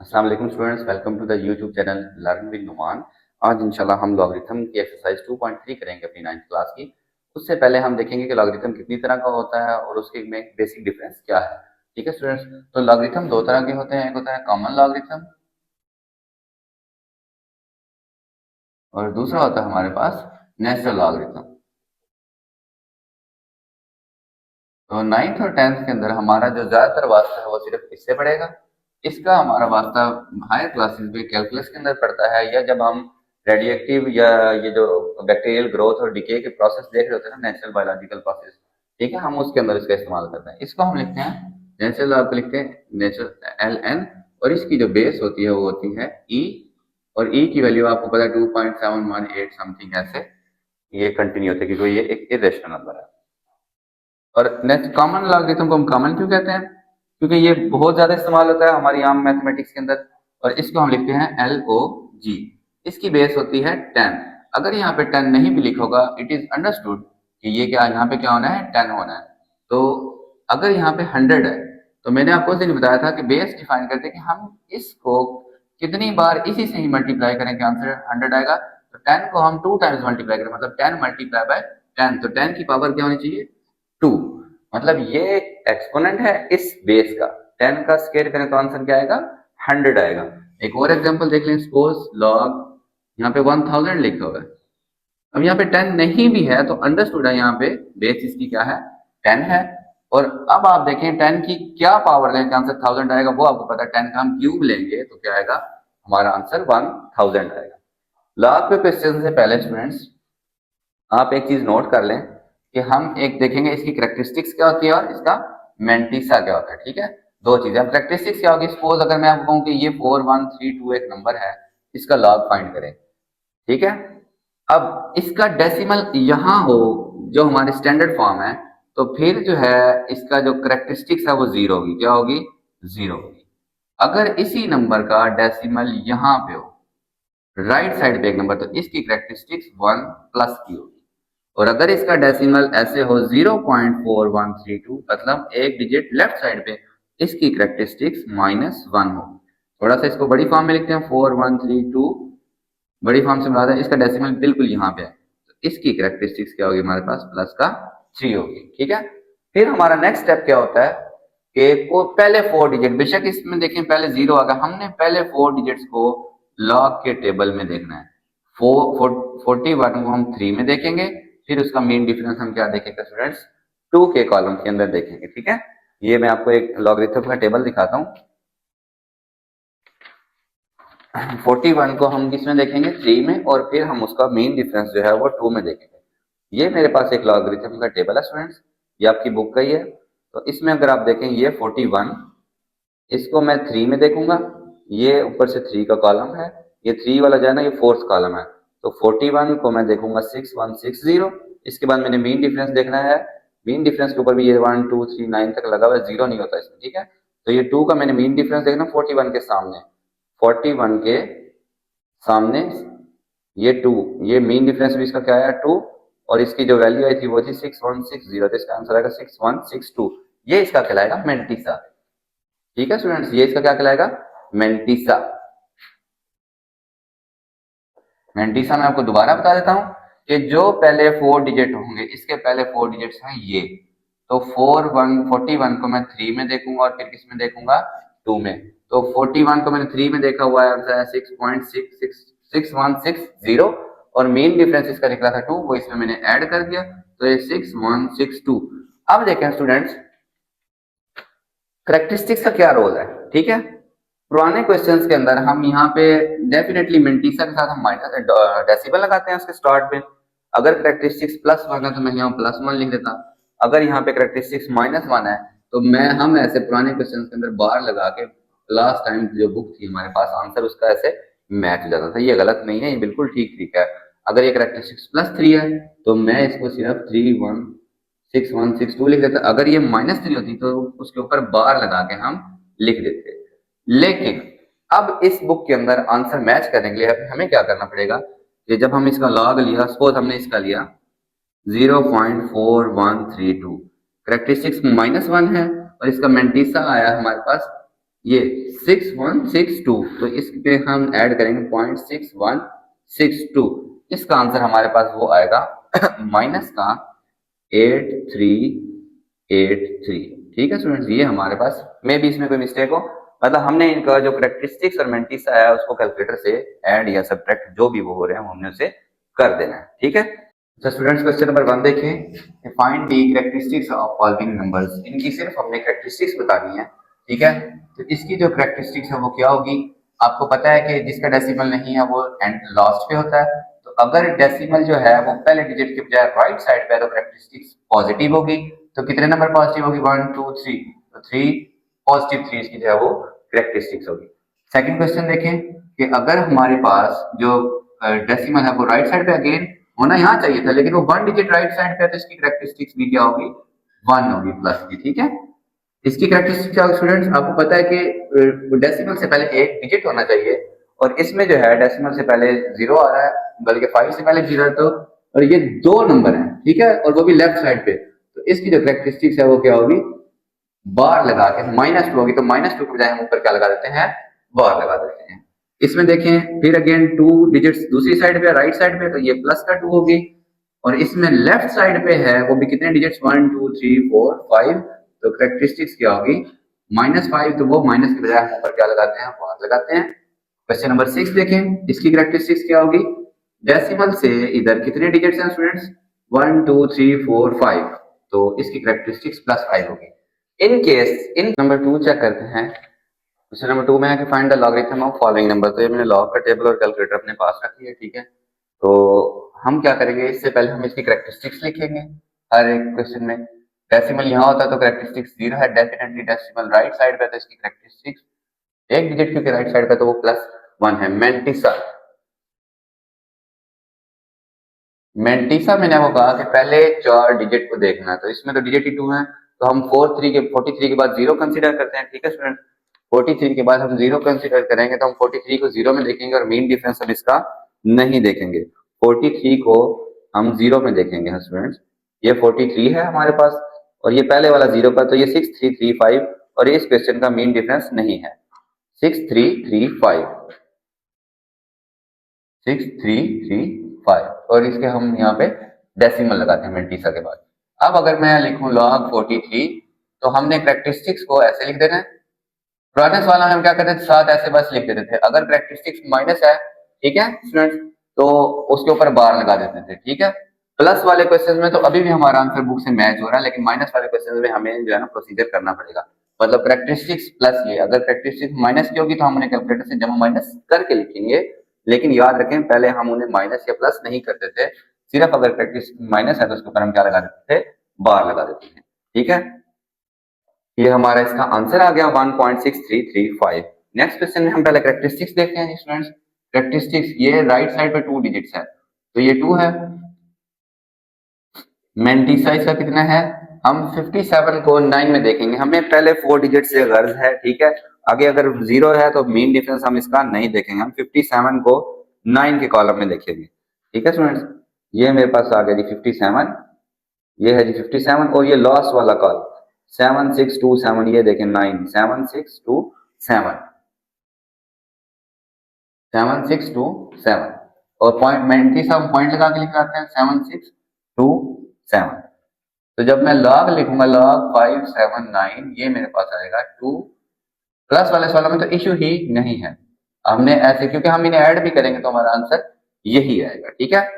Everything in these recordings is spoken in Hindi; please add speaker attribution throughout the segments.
Speaker 1: अस्सलाम वालेकुम students, welcome to the YouTube channel learn with Numan. आज इंशाल्लाह हम लॉगरिथम की एक्सरसाइज 2.3 करेंगे अपनी 9th क्लास की। उससे पहले हम देखेंगे कि लॉगरिथम कितनी तरह का होता है और उसके में बेसिक डिफरेंस क्या है। ठीक है स्टूडेंट्स, तो लॉगरिथम दो तरह के होते हैं, एक होता है कॉमन लॉगरिथम और दूसरा होता है हमारे पास नेचुरल लॉगरिथम। तो 9th और 10th के अंदर हमारा जो ज्यादातर वास्ता है वो सिर्फ इससे पड़ेगा। इसका हमारा वास्ता हायर क्लासेस में कैलकुलस के अंदर पड़ता है, या जब हम रेडिएक्टिव या ये जो बैक्टीरियल ग्रोथ और डिके के प्रोसेस देख रहे होते हैं ना, नेचुरल बायोलॉजिकल प्रोसेस, ठीक है, हम उसके अंदर इसका इस्तेमाल करते हैं। इसको हम लिखते हैं नेचुरल, आपको लिखते हैं नेचुरल एल एन, और इसकी जो बेस होती है वो होती है ई, और ई की वैल्यू आपको पता है 2.718 समथिंग, ऐसे ये कंटिन्यू होती है क्योंकि ये एक इरेशनल नंबर है। और नेक्स्ट कॉमन लॉगरिथम को हम कॉमन क्यों कहते हैं? क्योंकि ये बहुत ज्यादा इस्तेमाल होता है हमारी आम मैथमेटिक्स के अंदर, और इसको हम लिखते हैं एल ओ जी। इसकी बेस होती है 10। अगर यहाँ पे 10 नहीं भी लिखा होगा, इट इज अंडरस्टूड कि ये क्या यहाँ पे क्या होना है, 10 होना है। तो अगर यहाँ पे 100 है, तो मैंने आपको उस दिन बताया था कि बेस डिफाइन करते हैं कि हम इसको कितनी बार इसी से ही मल्टीप्लाई करें कि आंसर 100 आएगा। तो 10 को हम 2 टाइम्स मल्टीप्लाई करें, मतलब 10 मल्टीप्लाई बाय 10, तो 10 की पावर क्या होनी चाहिए, 2। मतलब ये एक्सपोनेंट है इस बेस का, 10 का स्क्वायर करें तो आंसर क्या आएगा, 100 आएगा। एक और एग्जांपल देख लें, सपोज लॉग यहाँ पे 1000 लिखा हुआ है। अब यहाँ पे 10 नहीं भी है तो अंडरस्टूड है, यहाँ पे बेस इसकी क्या है, 10 है। और अब आप देखें 10 की क्या पावर लें कि आंसर 1000 आएगा, वो आपको पता है। 10 का हम क्यूब लेंगे तो क्या आएगा, हमारा आंसर 1000 आएगा। लॉग के क्वेश्चन से पहले स्टूडेंट्स आप एक चीज नोट कर लें कि हम एक देखेंगे इसकी करेक्टरिस्टिक्स क्या होती है और इसका मेंटिसा क्या होता है। ठीक है, दो चीजें। अब करेक्टरिस्टिक्स क्या होगी, सपोज अगर मैं आपको कहूं कि ये 4132 एक नंबर है, इसका लॉग फाइंड करें। ठीक है, अब इसका डेसिमल यहाँ हो जो हमारे स्टैंडर्ड फॉर्म है, तो फिर जो है इसका जो करेक्टरिस्टिक्स है वो जीरो होगी। क्या होगी, जीरो होगी। अगर इसी नंबर का डेसिमल यहाँ पे हो, राइट साइड पे एक नंबर, तो इसकी करेक्टरिस्टिक्स 1 प्लस की होगी। और अगर इसका डेसिमल ऐसे हो 0.4132, मतलब एक डिजिट लेफ्ट साइड पे, इसकी करेक्टरिस्टिक्स -1 हो। थोड़ा सा इसको बड़ी फॉर्म में लिखते हैं, 4132 बड़ी फॉर्म से बनाते हैं, इसका डेसिमल बिल्कुल यहाँ पे है, तो इसकी करेक्टरिस्टिक्स क्या होगी, हमारे पास प्लस का 3 होगी। ठीक है, फिर हमारा नेक्स्ट स्टेप क्या होता है कि को पहले 4 डिजिट, बेशक इसमें देखें पहले 0 आ गया, हमने पहले 4 डिजिट्स को लॉग के टेबल में देखना है। 41 को हम 3 में देखेंगे, फिर उसका मेन डिफरेंस हम क्या देखेंगे स्टूडेंट्स, 2 के कॉलम के अंदर देखेंगे। ठीक है, ये मैं आपको एक लॉगरिथम का टेबल दिखाता हूँ। 41 को हम किसमें देखेंगे, 3 में, और फिर हम उसका मेन डिफरेंस जो है वो 2 में देखेंगे। ये मेरे पास एक लॉगरिथम का टेबल है स्टूडेंट्स, ये आपकी बुक का ही है। तो इसमें अगर आप देखें ये 41, इसको मैं 3 में देखूंगा, ये ऊपर से 3 का कॉलम है, ये 3 वाला जो है ना ये 4th कॉलम है। तो 41 को मैं देखूंगा 6160, इसके बाद मैंने मीन डिफरेंस देखना है। मीन डिफरेंस के ऊपर भी ये 1 2 3 9 तक लगा हुआ है, 0 नहीं होता इसमें। ठीक है, तो ये 2 का मैंने मीन डिफरेंस देखना 41 के सामने, 41 के सामने ये 2, ये मीन डिफरेंस भी इसका क्या आया 2, और इसकी जो वैल्यू आई थी वो थी 6160, तो इसका आंसर आएगा 6162। ये इसका कहलाएगा मेंटिसा। ठीक है स्टूडेंट्स, ये इसका क्या कहलाएगा, मेंटिसा। मेंटिसा मैं आपको दोबारा बता देता हूं कि जो पहले 4 डिजिट होंगे, इसके पहले 4 डिजिट्स हैं ये, तो 41 को मैं 3 में देखूंगा और फिर किस में देखूंगा, 2 में। तो 41 को मैंने 3 में देखा हुआ है, आंसर है 6.6160, और मेन डिफरेंस इसका निकला था 2, वो इसमें मैंने ऐड कर दिया, तो ये 6162। अब देखें स्टूडेंट्स करेक्टरिस्टिक्स का क्या रोल है। ठीक है, पुराने क्वेश्चंस के अंदर हम यहाँ पे डेफिनेटली मेंटिसा के साथ हम माइनस डेसिबल लगाते हैं उसके स्टार्ट पे। अगर करेक्टरिस्टिक्स +1 है तो मैं यहाँ +1 लिख देता। अगर यहाँ पे करेक्टरिस्टिक्स -1 है तो हम ऐसे पुराने क्वेश्चन के अंदर बार लगा के, लास्ट टाइम जो बुक थी हमारे पास आंसर उसका ऐसे मैच हो जाता था। ये गलत नहीं है, ये बिल्कुल ठीक तरीका है। अगर ये करेक्टरिस्टिक्स +3 है तो मैं इसको सिर्फ 6162 लिख देता। अगर ये -3 होती तो उसके ऊपर बार लगा के हम लिख देते। लेकिन अब इस बुक के अंदर आंसर मैच करने के लिए हमें क्या करना पड़ेगा कि जब हम इसका लॉग लिया, सपोज हमने इसका लिया 0.4132, करेक्टरिस्टिक्स -1 है और इसका मेंटिसा आया हमारे पास ये 6162, तो इस पे हम ऐड करेंगे 0.6162, इसका आंसर हमारे पास वो आएगा माइनस का 8383। ठीक है स्टूडेंट्स, ये हमारे पास मे भी इसमें कोई मिस्टेक हो, मतलब हमने इनका जो करेक्टरिस्टिक्स और मेंटिस आया उसको कैलकुलेटर से ऐड या सब्ट्रैक्ट जो भी वो हो रहे हैं हमने उसे कर देना है। ठीक है, तो स्टूडेंट्स क्वेश्चन नंबर 1 देखें, find the characteristics of following numbers. इनकी सिर्फ हमने करेक्टरिस्टिक्स बतानी है। ठीक है, तो इसकी जो करेक्टरिस्टिक्स है वो क्या होगी, आपको पता है कि जिसका डेसिमल नहीं है वो एंड लास्ट पे होता है, तो अगर डेसिमल जो है वो पहले डिजिट के बजाय राइट साइड पे है तो करेक्टरिस्टिक्स पॉजिटिव होगी। तो कितने नंबर पॉजिटिव होगी, 1 2 3, तो 3 पॉजिटिव 3 इसकी जो है वो करेक्टरिस्टिक्स होगी। सेकंड क्वेश्चन देखें कि अगर हमारे पास जो डेसिमल है वो राइट साइड पे अगेन होना यहाँ चाहिए था, लेकिन वो 1 डिजिट राइट साइड पे है तो इसकी करेक्टरिस्टिक्स भी क्या होगी, 1 होगी प्लस की। ठीक है, इसकी करेक्टरिस्टिक्स क्या होगी स्टूडेंट्स, आपको पता है कि डेसिमल से पहले एक डिजिट होना चाहिए, और इसमें जो है डेसिमल से पहले 0 आ रहा है, बल्कि 5 से पहले 0 है, तो और ये 2 नंबर है। ठीक है, और वो भी लेफ्ट साइड पे, तो इसकी जो करेक्टरिस्टिक्स है वो क्या होगी, बार लगा के -2 होगी, तो -2 के बजाय हम ऊपर क्या लगा देते हैं, बार लगा देते हैं। इसमें देखें फिर अगेन 2 डिजिट्स दूसरी साइड पे राइट साइड पे, तो ये प्लस का 2 होगी, और इसमें लेफ्ट साइड पे है वो भी कितने डिजिट्स, 1 2 3 4 5, तो करेक्टरिस्टिक्स क्या होगी, -5, तो वो माइनस के बजाय हम ऊपर क्या लगाते हैं, बार लगाते हैं। क्वेश्चन नंबर 6 देखें, इसकी करेक्टरिस्टिक्स क्या होगी, डेसिमल से इधर कितने डिजिट्स हैं स्टूडेंट्स, 1 2 3 4 5, तो इसकी करेक्टरिस्टिक्स +5 होगी। In case in number 2 check करते हैं। क्वेश्चन नंबर 2 में है कि find the logarithm of following number, तो ये मैंने लॉग का टेबल और कैलकुलेटर अपने पास रखी है। ठीक है, तो हम क्या करेंगे, इससे पहले हम इसकी करेक्टरिस्टिक्स लिखेंगे हर एक क्वेश्चन में। डेसिमल यहाँ होता है तो करेक्टरिस्टिक्स 0 है, डेफिनेटली डेसिमल राइट साइड पे, तो इसकी करेक्टरिस्टिक्स एक डिजिट क्योंकि राइट साइड पे तो वो +1 है। मेंटिसा, मेंटिसा मैंने वो कहा कि पहले 4 डिजिट को देखना है, तो इसमें तो डिजिट ही 2 है, तो हम 43 के बाद 0 कंसीडर करते हैं। ठीक है स्टूडेंट, 43 के बाद हम 0 कंसीडर करेंगे, तो हम 43 को 0 में देखेंगे और मीन डिफरेंस हम इसका नहीं देखेंगे। 43 को हम 0 में देखेंगे। हाँ स्टूडेंट्स, ये 43 है हमारे पास, और ये पहले वाला 0 पर, तो ये 6335, और इस क्वेश्चन का मीन डिफरेंस नहीं है। 6335, 6335, और इसके हम यहाँ पे डेसिमल लगाते हैं मेंटिसा के बाद। अब अगर मैं लिखूं log 43, तो हमने करेक्टरिस्टिक्स को ऐसे लिख देना है। पुराने सवाल में हम क्या करते थे, साथ ऐसे बस लिख देते थे। अगर करेक्टरिस्टिक्स माइनस है, ठीक है स्टूडेंट्स, तो उसके ऊपर बार लगा देते थे। ठीक है, प्लस वाले क्वेश्चन में तो अभी भी हमारा आंसर बुक से मैच हो रहा है, लेकिन माइनस वाले क्वेश्चन में हमें जो है ना प्रोसीजर करना पड़ेगा। मतलब करेक्टरिस्टिक्स प्लस ये, अगर करेक्टरिस्टिक्स माइनस की होगी तो हम उन्हें कैलकुलेटर से जमा माइनस करके लिखेंगे, लेकिन याद रखें पहले हम उन्हें माइनस या प्लस नहीं करते थे, सिर्फ अगर करेक्टरिस्टिक्स माइनस है तो उसके ऊपर हम क्या लगा देते थे, बार लगा देते हैं। ठीक है, ये हमारा इसका आंसर आ गया 1.6335। नेक्स्ट क्वेश्चन में हम पहले करेक्टरिस्टिक्स देखते हैं स्टूडेंट्स। करेक्टरिस्टिक्स ये राइट साइड पे 2 डिजिट्स है, तो ये 2 है। मेंटिसा इसका कितना है, हम 57 को 9 में देखेंगे, हमें पहले 4 डिजिट से गर्ज है। ठीक है, आगे अगर 0 है तो मीन डिफरेंस हम इसका नहीं देखेंगे, हम 57 को 9 के कॉलम में देखेंगे। ठीक है स्टूडेंट्स, ये मेरे पास आ गया जी 57, ये है जी 57, और ये लास्ट वाला कॉल 7627, ये देखें 9 7627, 7627, और पॉइंट मेंटिसा हम पॉइंट लगा के लिख आते हैं 7627। तो जब मैं लॉग लिखूंगा log 579, ये मेरे पास आएगा 2। प्लस वाले सवालों में तो इश्यू ही नहीं है, हमने ऐसे क्योंकि हम इन्हें ऐड भी करेंगे तो हमारा आंसर यही आएगा। ठीक है,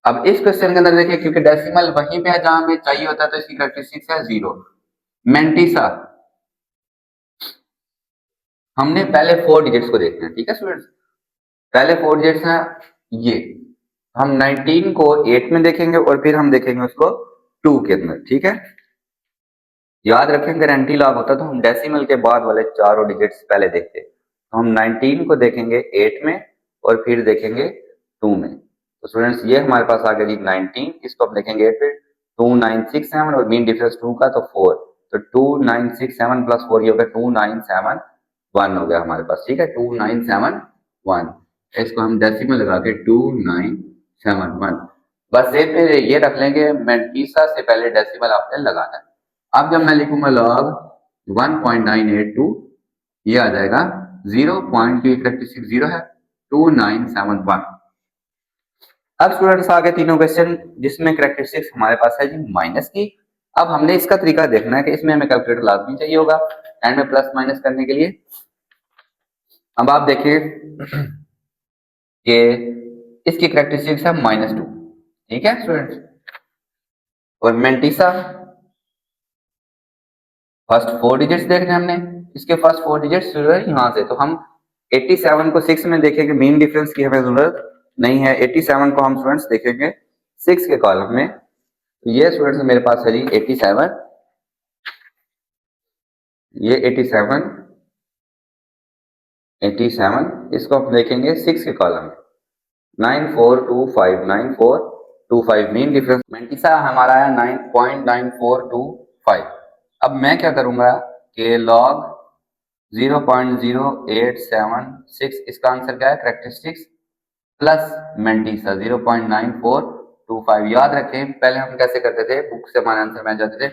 Speaker 1: अब इस क्वेश्चन के अंदर देखिए, क्योंकि डेसिमल वहीं पे है जहां हमें चाहिए होता है, तो इसकी करेक्टरिस्टिक्स है 0। मेंटिसा, हमने पहले 4 डिजिट्स को देखना है। ठीक है स्टूडेंट्स, पहले 4 डिजिट्स हैं ये, हम 19 को 8 में देखेंगे और फिर हम देखेंगे उसको 2 के अंदर। ठीक है, याद रखें अगर एंटी लॉग होता तो हम डेसिमल के बाद वाले चारों डिजिट्स पहले देखते, तो हम 19 को देखेंगे 8 में और फिर देखेंगे 2 में। तो स्टूडेंट्स ये हमारे पास आ गया जी 19, इसको हम देखेंगे 8 फिर 2967, और मीन डिफरेंस 2 का तो 4, तो 2967 प्लस 4 ये हो गया 2971 हो गया हमारे पास। ठीक है, 2971, इसको हम डेसिमल लगा के 2971, बस ये रख लेंगे मेंटिसा से पहले डेसिमल आपने लगाना है। अब जब मैं लिखूंगा log 1.982, ये आ जाएगा 0.2 करेक्टरिस्टिक 0 है 2971। अब स्टूडेंट्स आगे तीनों क्वेश्चन जिसमें करेक्टरिस्टिक्स हमारे पास है जी माइनस की। अब हमने इसका तरीका देखना है कि इसमें हमें कैलकुलेटर लाजमी चाहिए होगा एंड में प्लस माइनस करने के लिए। अब आप देखिए कि इसकी करेक्टरिस्टिक्स है -2, ठीक है स्टूडेंट्स। और मेंटिसा फर्स्ट 4 डिजिट्स देखने हमने, इसके फर्स्ट 4 डिजिट्स शुरू है यहाँ से, तो हम 87 को 6 में देखेंगे, मीन डिफरेंस की हमें जरूरत नहीं है। 87 को हम स्टूडेंट्स देखेंगे 6 के कॉलम में, तो ये स्टूडेंट्स मेरे पास है जी 87, ये 87, 87 इसको हम देखेंगे 6 के कॉलम में, 9425, 9425 मीन डिफरेंस मेंटिसा हमारा है 9.9425। अब मैं क्या करूंगा कि लॉग 0.0876, इसका आंसर क्या है करेक्टरिस्टिक्स, प्लस मेंटिसा 0.9425। याद रखें पहले हम कैसे करते थे, बुक से हमारे आंसर में जाते थे,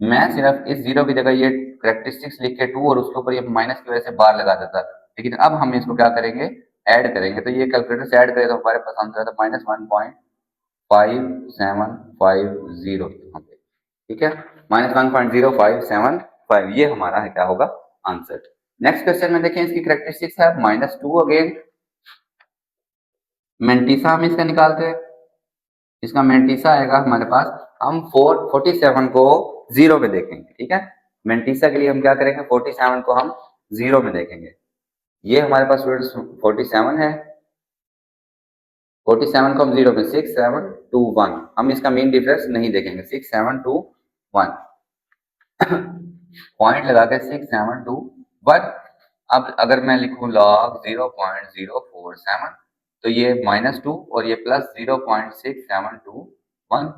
Speaker 1: मैं सिर्फ इस जीरो की जगह ये करेक्टरिस्टिक्स लिख के 2 और उसके ऊपर ये माइनस की वजह से बार लगा देता, लेकिन अब हम इसको क्या करेंगे ऐड करेंगे। तो ये कैलकुलेटर से ऐड करें तो हमारे पास आंसर आता -1.5750 यहाँ पे, ठीक है, -1.0575, ये हमारा है क्या होगा आंसर। नेक्स्ट क्वेश्चन में देखें, इसकी करेक्टरिस्टिक्स है -2 अगेन, मेंटिसा हम इसका निकालते हैं, इसका मेंटिसा आएगा हमारे पास, हम 47 को 0 में देखेंगे, ठीक है। मेंटिसा के लिए हम क्या करेंगे, 47 को हम 0 में देखेंगे। ये हमारे पास स्टूडेंट्स 47 है, 47 को हम 0 में 6721, हम इसका मीन डिफरेंस नहीं देखेंगे, 6721 पॉइंट लगा के 6721। अब अगर मैं लिखूं लॉग 0.047, तो ये -2 और ये प्लस 0.6721,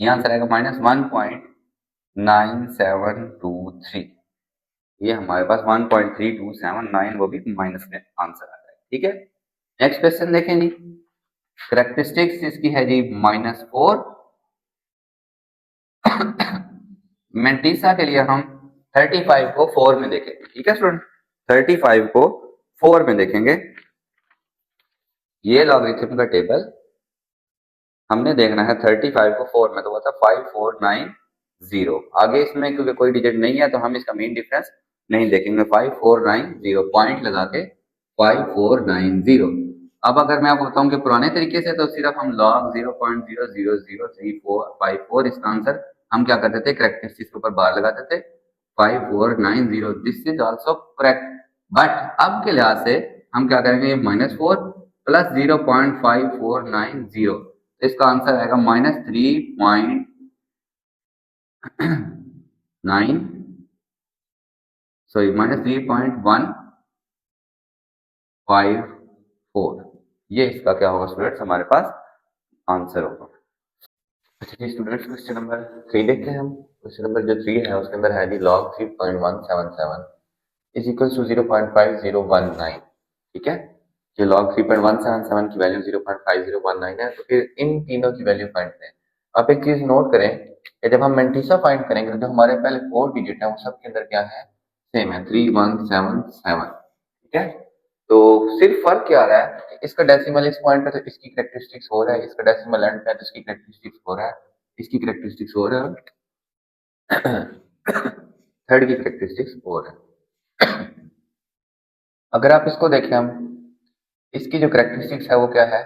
Speaker 1: यहाँ से रहेगा -1.9723, ये हमारे पास 1.3279, वो भी माइनस में आंसर आ जाएगा, ठीक है। नेक्स्ट क्वेश्चन देखें जी, करेक्टरिस्टिक्स इसकी है जी -4। मेंटिसा के लिए हम 35 को 4 में देखेंगे, ठीक है स्टूडेंट, 35 को 4 में देखेंगे। ये लॉगरिथम का टेबल हमने देखना है 35 को 4 में, तो वो था 5490। आगे इसमें क्योंकि कोई डिजिट नहीं है तो हम इसका मीन डिफरेंस नहीं देखेंगे, 5490 पॉइंट लगा के 5490। अब अगर मैं आपको बताऊं कि पुराने तरीके से तो सिर्फ हम लॉग 0.0003454 इसका आंसर हम क्या करते थे, करेक्टरिस्टिक्स के ऊपर बार लगाते थे 5490, this is also correct. But अब के लिहाज से हम क्या करेंगे, -4 प्लस 0.5490, इसका आंसर आएगा -3.9, सॉरी -3.154, ये इसका क्या होगा स्टूडेंट्स हमारे पास आंसर होगा। अच्छा जी स्टूडेंट्स, क्वेश्चन नंबर 3 देखते हैं हम। क्वेश्चन नंबर जो 3 है उसके अंदर है जी लॉग 3.177 इज इक्वल टू 0.5019, ठीक है। जो log 3.177 की वैल्यू 0.5019 है, तो फिर इन तीनों की वैल्यू फाइंड करें। आप एक चीज नोट करें कि जब हम मेंटिसा फाइंड करेंगे तो जो हमारे पहले 4 डिजिट है वो सब के अंदर क्या है, सेम है 3177, ठीक है। तो सिर्फ फर्क क्या आ रहा है कि इसका डेसिमल इस पॉइंट पे तो इसकी करेक्टरिस्टिक्स हो रहा है, इसका डेसिमल एंड पे है तो इसकी करेक्टरिस्टिक्स हो रहा है, इसकी करेक्टरिस्टिक्स हो रहा है, थर्ड की करेक्टरिस्टिक्स हो रहा है। अगर आप इसको देखें, हम इसकी जो करेक्टरिस्टिक्स है वो क्या है,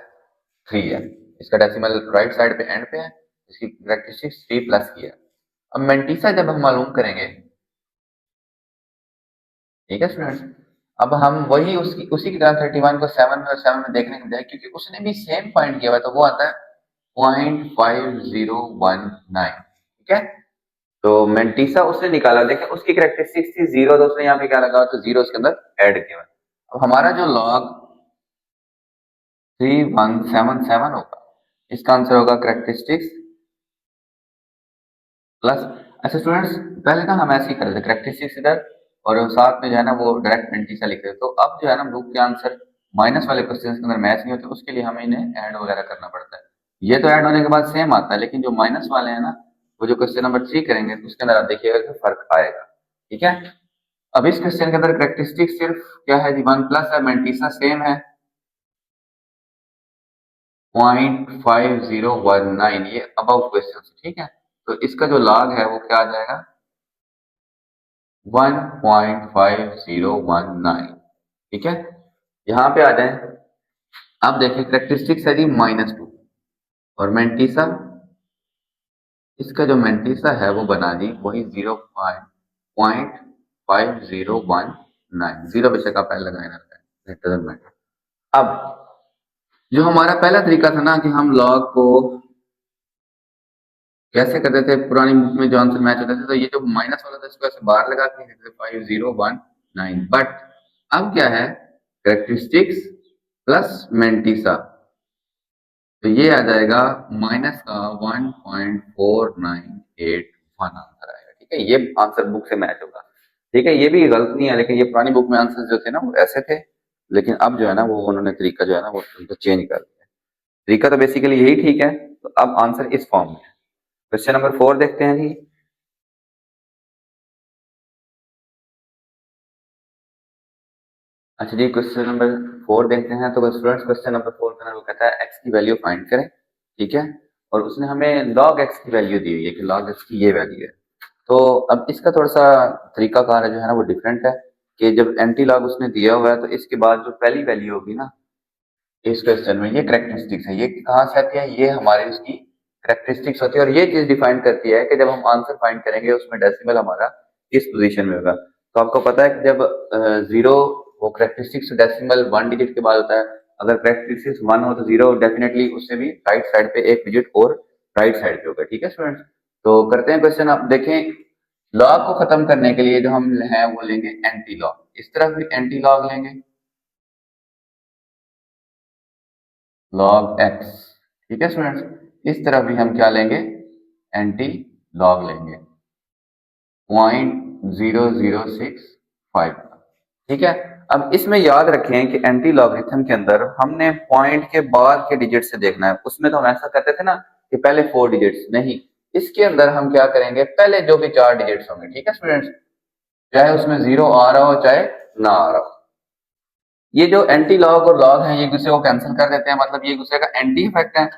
Speaker 1: 3 है, इसका डेसिमल राइट साइड पे एंड पे है, इसकी करेक्टरिस्टिक्स 3 प्लस की है। अब मेंटिसा जब हम मालूम करेंगे, ठीक है स्टूडेंट्स, अब हम वही उसकी उसी की तरह 31 को 7 में और 7 में देखने के बजाय, क्योंकि उसने भी सेम फाइंड किया हुआ है, तो वो आता है 0.5019, ठीक है। तो मेंटिसा उसने निकाला, देखिए उसकी करेक्टरिस्टिक्स थी 0, तो उसने यहाँ पे क्या लगा, तो 0 उसके अंदर ऐड किया। अब हमारा जो लॉग 3177 होगा, इसका आंसर होगा करेक्टरिस्टिक्स प्लस। अच्छा स्टूडेंट्स, पहले ना हम ऐसे ही कर रहे थे, करेक्टरिस्टिक्स इधर और साथ में जो है ना वो डायरेक्ट मेंटिसा लिख रहे थे, तो अब जो है ना बुक के आंसर माइनस वाले क्वेश्चन के अंदर मैच नहीं होते, उसके लिए हमें इन्हें ऐड वगैरह करना पड़ता है। ये तो ऐड होने के बाद सेम आता है, लेकिन जो माइनस वाले हैं ना, वो जो क्वेश्चन नंबर 3 करेंगे तो उसके अंदर आप देखिएगा कि फर्क आएगा, ठीक है। अब इस क्वेश्चन के अंदर करेक्टरिस्टिक सिर्फ क्या है जी, 1+ है, मैंटीसा सेम है 0.5019, ये अबव क्वेश्चन, ठीक है। तो इसका जो लॉग है वो क्या आ जाएगा, 1.5019, ठीक है। यहाँ पे आ जाए, अब देखिए करेक्टरिस्टिक्स है जी -2, और मैंटीसा, इसका जो मैंटीसा है वो बना दी वही 0.5019, जीरो बेशक आप पहले लगाए ना, इट डजंट मैटर। अब जो हमारा पहला तरीका था ना कि हम लॉग को कैसे करते थे, पुरानी बुक में जो आंसर मैच होते थे, तो ये जो माइनस वाला था इसको ऐसे बाहर लगा के 5019, बट अब क्या है, करेक्टरिस्टिक्स प्लस मेंटिसा, तो ये आ जाएगा माइनस का 1.4981 आंसर आएगा, ठीक है। ये आंसर बुक से मैच होगा, ठीक है। ये भी गलत नहीं है, लेकिन ये पुरानी बुक में आंसर जो थे ना वो ऐसे थे, लेकिन अब जो है ना वो उन्होंने तरीका जो है ना वो उनको चेंज कर दिया। तरीका तो बेसिकली यही ठीक है, तो अब आंसर इस फॉर्म में है। क्वेश्चन नंबर 4 देखते हैं जी। अच्छा जी, क्वेश्चन नंबर 4 देखते हैं। तो स्टूडेंट्स क्वेश्चन नंबर 4 का वो कहता है एक्स की वैल्यू फाइंड करें, ठीक है। और उसने हमें log x की वैल्यू दी हुई है कि log x की ये वैल्यू है। तो अब इसका थोड़ा सा तरीका कार जो है ना वो डिफरेंट है, कि जब एंटी लॉग उसने दिया हुआ है तो इसके बाद जो पहली वैल्यू होगी ना इस क्वेश्चन में, ये करेक्टरिस्टिक्स है, ये कहाँ से आती है, ये हमारी उसकी करेक्टरिस्टिक्स होती है, और ये चीज डिफाइन करती है कि जब हम आंसर फाइंड करेंगे उसमें डेसिमल हमारा किस पोजीशन में होगा। तो आपको पता है कि जब जीरो, वो करेक्टरिस्टिक्स डेसिमल 1 डिजिट के बाद होता है, अगर करेक्टरिस्टिक्स 1 हो तो जीरो डेफिनेटली उससे भी राइट साइड पे एक डिजिट और राइट साइड पे होगा, ठीक है स्टूडेंट्स। तो करते हैं क्वेश्चन, आप देखें लॉग को खत्म करने के लिए जो हम है वो लेंगे एंटी लॉग, इस तरफ भी एंटी लॉग लेंगे, लॉग एक्स, ठीक है स्टूडेंट्स। इस तरह भी हम क्या लेंगे, एंटी लॉग लेंगे 0.0065, ठीक है। अब इसमें याद रखें कि एंटी लॉगरिथम के अंदर हमने पॉइंट के बाद के डिजिट से देखना है। उसमें तो हम ऐसा करते थे ना कि पहले 4 डिजिट्स, नहीं, इसके अंदर हम क्या करेंगे, पहले जो भी 4 डिजिट्स होंगे, ठीक है स्टूडेंट्स, चाहे उसमें जीरो आ रहा हो चाहे ना आ रहा हो। ये जो एंटी लॉग और लॉग है ये एक दूसरे को कैंसिल कर देते हैं, मतलब ये एक दूसरे का एंटी इफेक्ट है।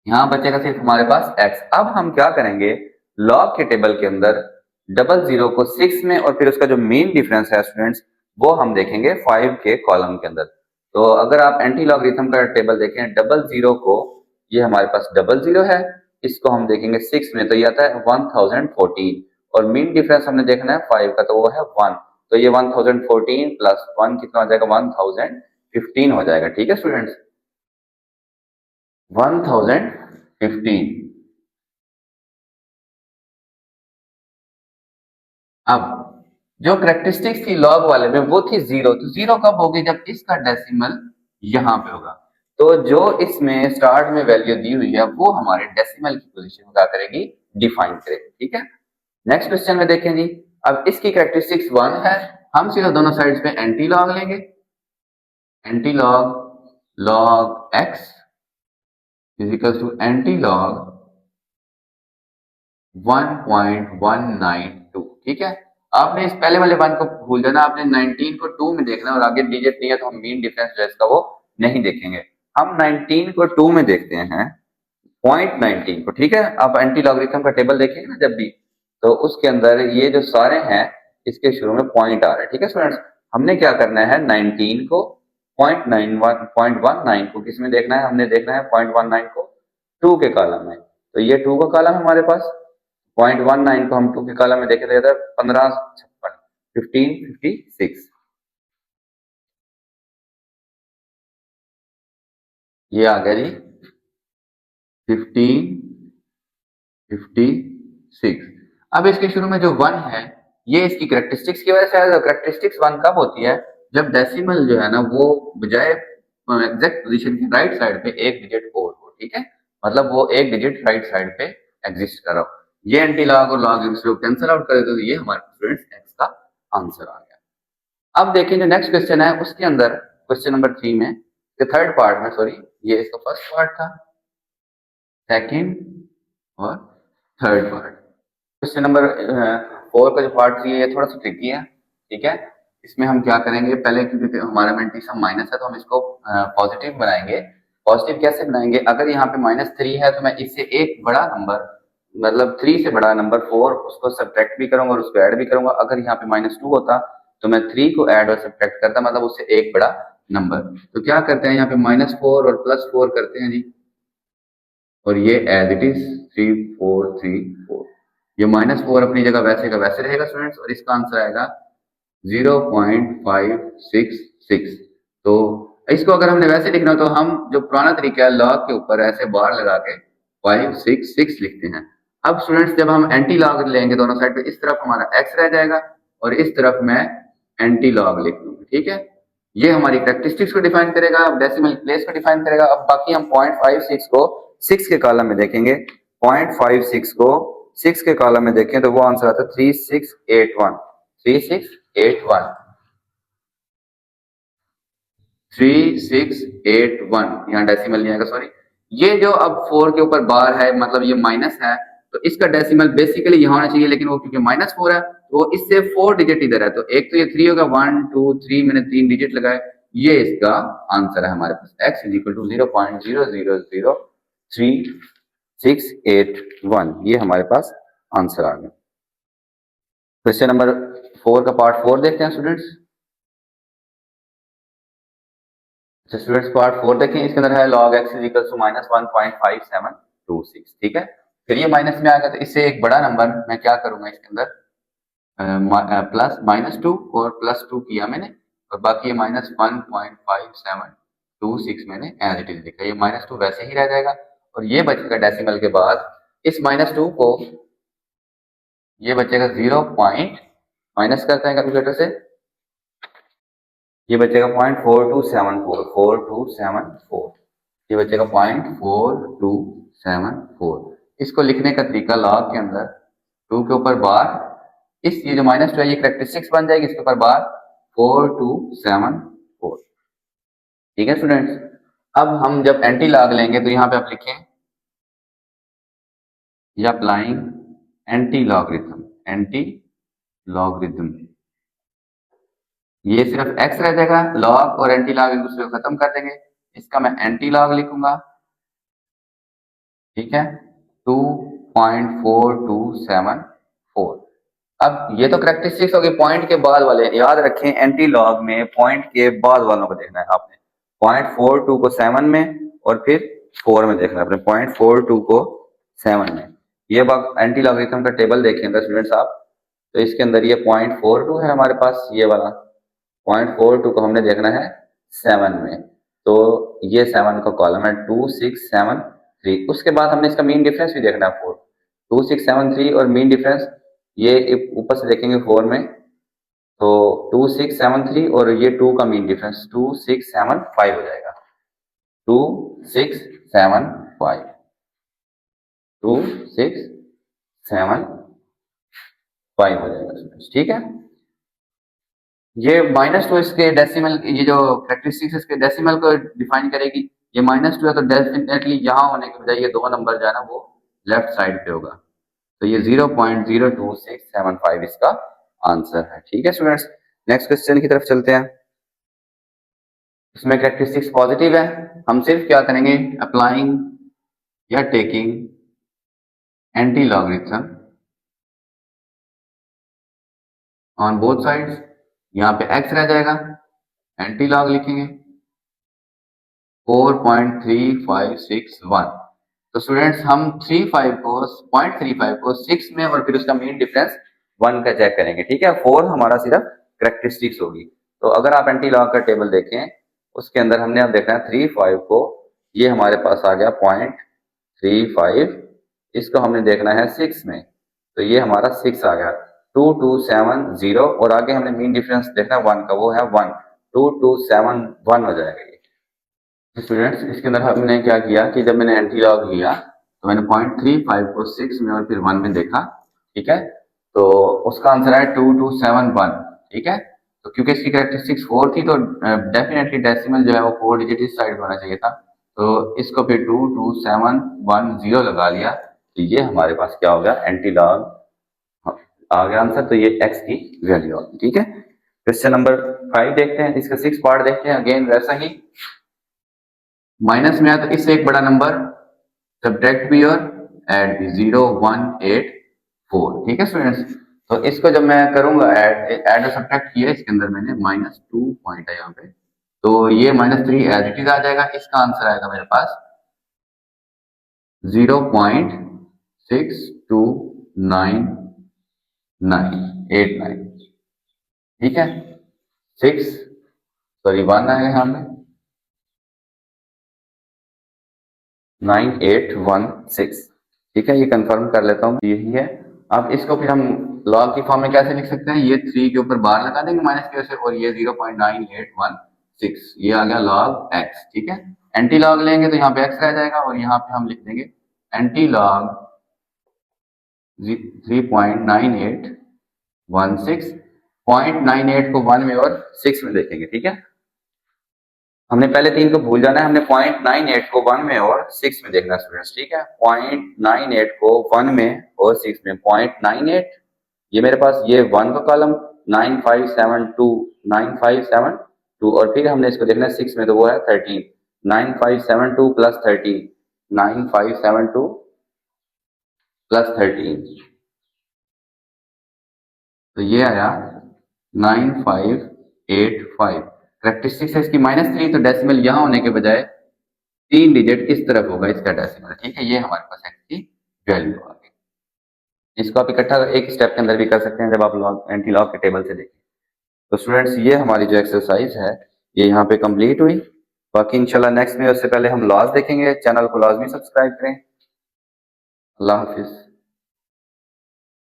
Speaker 1: यहाँ बचेगा सिर्फ हमारे पास x। अब हम क्या करेंगे, लॉग के टेबल के अंदर डबल जीरो को 6 में और फिर उसका जो मेन डिफरेंस है स्टूडेंट्स वो हम देखेंगे 5 के कॉलम के अंदर। तो अगर आप एंटी लॉगरिथम का टेबल देखें, डबल जीरो को, ये हमारे पास डबल जीरो है, इसको हम देखेंगे 6 में तो ये आता है 1014, और मेन डिफरेंस हमने देखना है 5 का, तो वो है 1, तो ये 1014 प्लस 1 कितना हो जाएगा, 1015 हो जाएगा, ठीक है स्टूडेंट्स, 1015। अब जो करेक्टरिस्टिक्स थी लॉग वाले में वो थी जीरो, तो जीरो कब होगी, जब इसका डेसिमल यहाँ पे होगा। तो जो इसमें स्टार्ट में वैल्यू दी हुई है वो हमारे डेसिमल की पोजीशन क्या करेगी, डिफाइन करेगी, ठीक है। नेक्स्ट क्वेश्चन में देखें जी। अब इसकी करेक्टरिस्टिक्स 1 है, हम सीधा दोनों साइड्स पे एंटी लॉग लेंगे, antilog log x is equal to antilog 1.192, ठीक है। आपने इस पहले वाले वन को भूल जाना, आपने 19 को 2 में देखना, और आगे डिजिट नहीं है तो हम मीन डिफरेंस जो है इसका वो नहीं देखेंगे। हम 19 को 2 में देखते हैं, 0.19 को, ठीक है। आप एंटी लॉगरिथम का टेबल देखेंगे ना जब भी, तो उसके अंदर ये जो सारे हैं इसके शुरू में पॉइंट आ रहे हैं, ठीक है स्टूडेंट्स। हमने क्या करना है, 19 को 0.19 को किस में देखना है, हमने देखना है 0.19 को 2 के कॉलम में, तो ये 2 का कॉलम है हमारे पास, 0.19 को हम 2 के कॉलम में देखे तो इधर 1556, 1556, ये आ गया जी 1556। अब इसके शुरू में जो 1 है ये इसकी करेक्टरिस्टिक्स की वजह से आया। करेक्टरिस्टिक्स 1 कब होती है, जब डेसिमल जो है ना वो बजाय एग्जैक्ट पोजीशन के राइट साइड पे एक डिजिट और हो, ठीक है, मतलब वो एक डिजिट राइट साइड पे एग्जिस्ट कर रहा हो। ये एंटी लॉग और लॉग इसको कैंसिल आउट कर देते, तो ये हमारे स्टूडेंट्स एक्स का आंसर आ गया। अब देखें जो नेक्स्ट क्वेश्चन है उसके अंदर, क्वेश्चन नंबर 3 में, थर्ड पार्ट में, सॉरी, ये इसका फर्स्ट पार्ट था, सेकंड और थर्ड पार्ट। क्वेश्चन नंबर 4 का जो पार्ट 3 है ये थोड़ा सा ट्रिकी है, ठीक है। इसमें हम क्या करेंगे, पहले क्योंकि हमारा मेंटी सम माइनस है तो हम इसको पॉजिटिव बनाएंगे। पॉजिटिव कैसे बनाएंगे, अगर यहाँ पे -3 है तो मैं इससे एक बड़ा नंबर, मतलब 3 से बड़ा नंबर 4, उसको सब्ट्रैक्ट भी करूंगा और उसको ऐड भी करूंगा। अगर यहाँ पे -2 होता तो मैं 3 को ऐड और सब्ट्रैक्ट करता, मतलब उससे एक बड़ा नंबर। तो क्या करते हैं, यहाँ पे -4 और +4 करते हैं जी, और ये एज इट इज 3 4 3 4। ये -4 अपनी जगह वैसे का वैसे रहेगा स्टूडेंट्स, और इसका आंसर आएगा 0.566। तो इसको अगर हमने वैसे लिखना हो तो हम जो पुराना तरीका है लॉग के ऊपर ऐसे बार लगा के 566 लिखते हैं। अब स्टूडेंट्स जब हम एंटी लॉग लेंगे दोनों साइड पे, इस तरफ हमारा x रह जाएगा और इस तरफ मैं एंटी लॉग लिख दूंगा, ठीक है। ये हमारी कैरेक्टरिस्टिक्स को डिफाइन करेगा, डेसिमल प्लेस को डिफाइन करेगा। अब बाकी हम 0.56 को 6 के कॉलम में देखेंगे। 0.56 को 6 के कॉलम में देखें तो वो आंसर आता है 3681। 3681 3681, यहाँ डेसिमल नहीं आएगा, सॉरी। ये जो अब 4 के ऊपर बार है, मतलब ये माइनस है, तो इसका डेसिमल बेसिकली यहाँ होना चाहिए, लेकिन वो क्योंकि -4 है तो वो इससे 4 डिजिट इधर है, तो एक तो ये 3 होगा, 1 2 3, मैंने 3 डिजिट लगाए। ये इसका आंसर है हमारे पास, x इज इक्वल टू 0.00033681। ये हमारे पास आंसर आ गया। क्वेश्चन नंबर 4 का पार्ट 4 देखते हैं स्टूडेंट्स। स्टूडेंट्स पार्ट 4 देखें, इसके अंदर है log x is equal to -1.5726, ठीक है। फिर ये माइनस में आ गया तो इससे एक बड़ा नंबर मैं क्या करूंगा, इसके अंदर प्लस -2 और +2 किया मैंने, और बाकी ये -1.5726 मैंने एज इट इज लिखा। ये -2 वैसे ही रह जाएगा और ये बचेगा डेसिमल के बाद, इस -2 को ये बचेगा 0 पॉइंट, माइनस करते हैं कैलकुलेटर से, ये बचेगा 0.4274, 4274। ये बचेगा 0.4274। इसको लिखने का तरीका लॉग के अंदर 2 के ऊपर बार, इस ये जो -2 है ये कैरेक्टरिस्टिक्स बन जाएगी, इसके ऊपर बार 4274, ठीक है स्टूडेंट्स। अब हम जब एंटी लॉग लेंगे तो यहाँ पे आप लिखें या applying anti logarithm, anti logarithm. ये सिर्फ x रह जाएगा, लॉग और एंटी लॉग एक दूसरे को खत्म कर देंगे। इसका मैं एंटी लॉग लिखूंगा, ठीक है, 2.4274। अब ये तो करेक्टरिस्टिक्स हो गए पॉइंट के बाद वाले, याद रखें एंटी लॉग में पॉइंट के बाद वालों को देखना है आपने। 0.42 को 7 में और फिर 4 में देखना है आपने, 0.42 को 7 में। ये एंटी लॉगरिथम का टेबल देखें स्टूडेंट्स आप, तो इसके अंदर ये 0.42 है हमारे पास, ये वाला 0.42 को हमने देखना है 7 में, तो ये 7 का कॉलम है 2673। उसके बाद हमने इसका मीन डिफरेंस भी देखना है 4, 2673 और मीन डिफरेंस ये ऊपर से देखेंगे 4 में, तो 2673 और ये 2 का मीन डिफरेंस 2675 हो जाएगा, 2675, 2675 हो जाएगा, ठीक है। ये -2 इसके डेसिमल, ये जो कैरेक्टरिस्टिक्स इसके डेसिमल को डिफाइन करेगी। ये -2 है तो डेफिनेटली यहाँ होने के बजाय ये 2 नंबर जो है ना वो लेफ्ट साइड पे होगा, तो ये 0.02675 इसका आंसर है, ठीक है स्टूडेंट्स। नेक्स्ट क्वेश्चन की तरफ चलते हैं। इसमें कैरेक्टरिस्टिक्स पॉजिटिव है, हम सिर्फ क्या करेंगे, अप्लाइंग या taking anti logarithm on both sides. यहाँ पे x रह जाएगा, एंटी लॉग लिखेंगे 4.3561। तो स्टूडेंट्स हम 0.35 को 6 में और फिर उसका मीन डिफरेंस 1 का चेक करेंगे, ठीक है। 4 हमारा सिर्फ कैरेक्टरिस्टिक्स होगी। तो अगर आप एंटी लॉग का टेबल देखें उसके अंदर हमने अब देखना है 35 को, ये हमारे पास आ गया 0.35, इसको हमने देखना है 6 में, तो ये हमारा 6 आ गया, 2270, और आगे हमने मीन डिफरेंस देखना है 1 का, वो है 1, 2271 हो जाएगा ये। स्टूडेंट्स इसके अंदर हमने क्या किया कि जब मैंने एंटी लॉग लिया तो मैंने 0.35 को 6 में और फिर 1 में देखा, ठीक है, तो उसका आंसर है 2271, ठीक है। तो क्योंकि इसकी कैरेक्टरिस्टिक्स 4 थी तो डेफिनेटली डेसिमल जो है वो 4 डिजिट इस साइड होना चाहिए था, तो इसको फिर 22710 लगा लिया, तो ये हमारे पास क्या हो गया, एंटी लॉग आ गया आंसर, तो ये x की वैल्यू आ गई। ठीक है, क्वेश्चन नंबर 5 देखते हैं, इसका 6 पार्ट देखते हैं। अगेन वैसा ही, माइनस में आया तो इससे एक बड़ा नंबर सब्ट्रैक्ट भी और ऐड भी, 0 1 8 4। ठीक है स्टूडेंट्स, तो इसको जब मैं करूंगा ऐड और सब्ट्रैक्ट किया, इसके अंदर मैंने -2 पॉइंट है यहाँ पे, तो ये -3 एज इट इज आ जाएगा। इसका आंसर आएगा मेरे पास 0.629989। ठीक है, 1 आएगा यहाँ पे 9816। ठीक है, ये कंफर्म कर लेता हूँ, यही है। अब इसको फिर हम लॉग की फॉर्म में कैसे लिख सकते हैं, ये 3 के ऊपर बार लगा देंगे माइनस की वजह से, और ये 0.9816, ये आ गया लॉग एक्स। ठीक है, एंटी लॉग लेंगे तो यहाँ पे एक्स रह जाएगा, और यहाँ पे हम लिख देंगे एंटी लॉग 3.9816। 0.98 को 1 में और 6 में देखेंगे। ठीक है, हमने पहले 3 को भूल जाना है, हमने 0.98 को 1 में और 6 में देखना स्टूडेंट्स। ठीक है, 0.98 को 1 में और 6 में, 0.98 ये मेरे पास ये 1 का कॉलम, 9572 और फिर हमने इसको देखना है 6 में, तो वो है 13, 9572 प्लस 13, 9572 प्लस 13, तो ये आया 9585। करेक्टरिस्टिक्स है इसकी -3, तो डेसिमल यहाँ होने के बजाय 3 डिजिट इस तरफ होगा इसका डेसिमल। ठीक है, ये हमारे पास एक्स की वैल्यू आ गई। इसको आप इकट्ठा एक स्टेप के अंदर भी कर सकते हैं जब आप लॉग एंटी लॉग के टेबल से देखें। तो स्टूडेंट्स, ये हमारी जो एक्सरसाइज है ये यहाँ पे कंप्लीट हुई। बाकी इंशाल्लाह नेक्स्ट में, उससे पहले हम लॉज देखेंगे। चैनल को लाजमी सब्सक्राइब करें। अल्लाह हाफिज।